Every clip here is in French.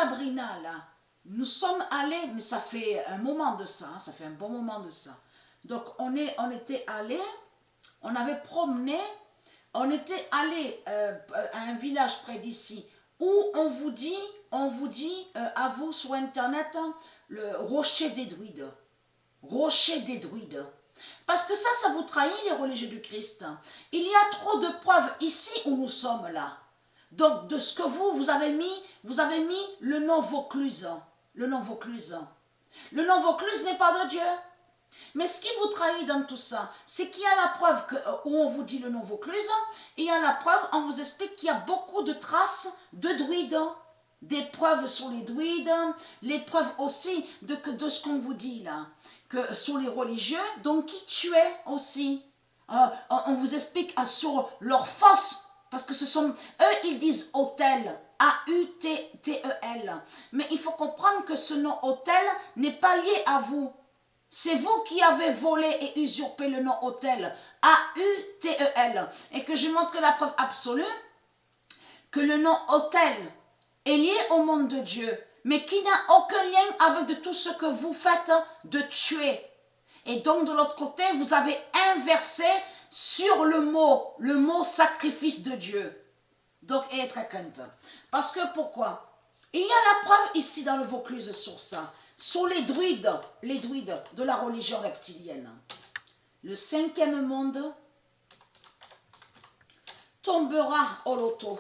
Sabrina, là, nous sommes allés, mais ça fait un moment de ça, hein, ça fait un bon moment de ça. Donc, on était allés, on avait promené, on était allé à un village près d'ici, où on vous dit à vous sur Internet, hein, le rocher des druides. Rocher des druides. Parce que ça vous trahit, les religieux du Christ. Il y a trop de preuves ici où nous sommes là. Donc, de ce que vous avez mis le nom Vaucluse. Le nom Vaucluse. Le nom Vaucluse n'est pas de Dieu. Mais ce qui vous trahit dans tout ça, c'est qu'il y a la preuve où on vous dit le nom Vaucluse, et il y a la preuve, on vous explique qu'il y a beaucoup de traces de druides. Des preuves sur les druides, les preuves aussi de ce qu'on vous dit là, que sur les religieux, donc qui tuaient aussi. On vous explique sur leur fosse, parce que ce sont, eux ils disent hôtel, A-U-T-T-E-L, mais il faut comprendre que ce nom hôtel n'est pas lié à vous. C'est vous qui avez volé et usurpé le nom hôtel, A-U-T-E-L, et que je montre la preuve absolue que le nom hôtel est lié au monde de Dieu, mais qui n'a aucun lien avec de tout ce que vous faites de tuer. Et donc de l'autre côté, vous avez inversé sur le mot sacrifice de Dieu. Donc, et très crainte. Parce que pourquoi? Il y a la preuve ici dans le Vaucluse sur ça, sur les druides de la religion reptilienne. Le 5e monde tombera au loto.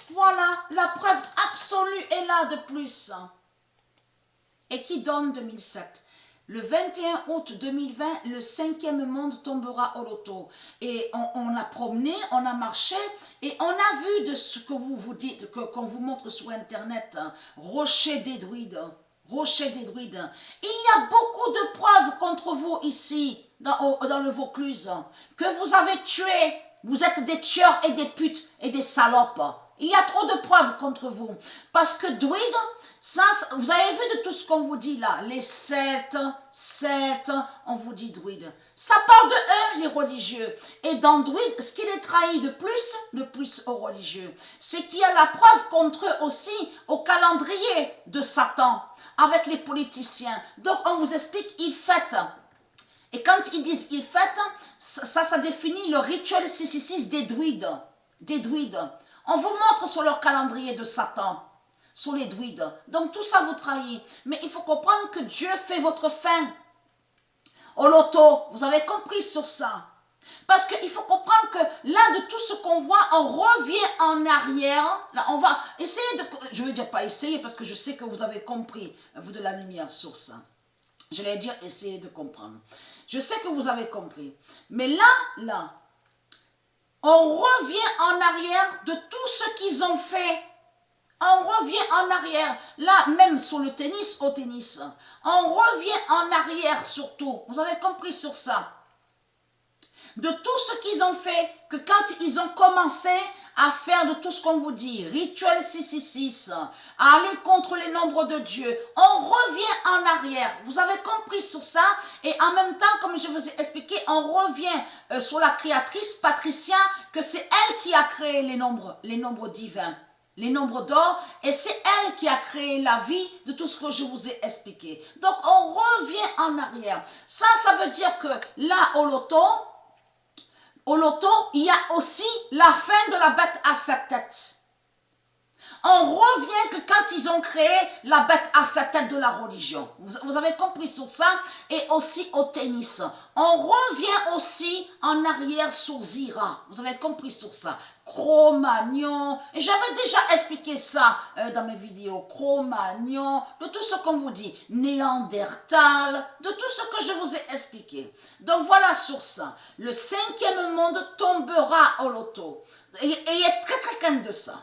Voilà, la preuve absolue est là de plus. Et qui donne 2007. Le 21 août 2020, le 5e monde tombera au loto. Et on a promené, on a marché, et on a vu de ce que vous dites, qu'on vous montre sur Internet, hein, rocher des druides. Rocher des druides. Il y a beaucoup de preuves contre vous ici, dans le Vaucluse, que vous avez tué. Vous êtes des tueurs et des putes et des salopes. Il y a trop de preuves contre vous. Parce que druide, ça, vous avez vu de tout ce qu'on vous dit là. Les sept, on vous dit druide. Ça parle de eux, les religieux. Et dans druide, ce qui les trahit de plus aux religieux, c'est qu'il y a la preuve contre eux aussi au calendrier de Satan, avec les politiciens. Donc on vous explique, ils fêtent. Et quand ils disent ils fêtent, ça définit le rituel 666 des druides. Des druides. On vous montre sur leur calendrier de Satan, sur les druides. Donc tout ça vous trahit. Mais il faut comprendre que Dieu fait votre fin au loto. Vous avez compris sur ça. Parce qu'il faut comprendre que là, de tout ce qu'on voit, on revient en arrière. Là, on va essayer de... Je ne veux dire pas essayer, parce que je sais que vous avez compris, vous de la lumière sur ça. Je vais dire essayer de comprendre. Je sais que vous avez compris. Mais là, on revient en arrière de tout ce qu'ils ont fait. On revient en arrière. Là, même sur le tennis, au tennis. On revient en arrière surtout. Vous avez compris sur ça. De tout ce qu'ils ont fait, que quand ils ont commencé à faire de tout ce qu'on vous dit, rituel 666, à aller contre les nombres de Dieu, on revient en arrière. Vous avez compris sur ça? Et en même temps, comme je vous ai expliqué, on revient sur la créatrice, Patricia, que c'est elle qui a créé les nombres divins, les nombres d'or, et c'est elle qui a créé la vie de tout ce que je vous ai expliqué. Donc, on revient en arrière. Ça veut dire que là, au loto, il y a aussi la fin de la bête à 7 têtes. On revient que quand ils ont créé la bête à 7 têtes de la religion. Vous avez compris sur ça? Et aussi au tennis. On revient aussi en arrière sur Zira. Vous avez compris sur ça? Cro-Magnon. Et j'avais déjà expliqué ça dans mes vidéos. Cro-Magnon, de tout ce qu'on vous dit. Néandertal, de tout ce que je vous ai expliqué. Donc voilà sur ça. Le 5e monde tombera au loto. Et il est très très calme de ça.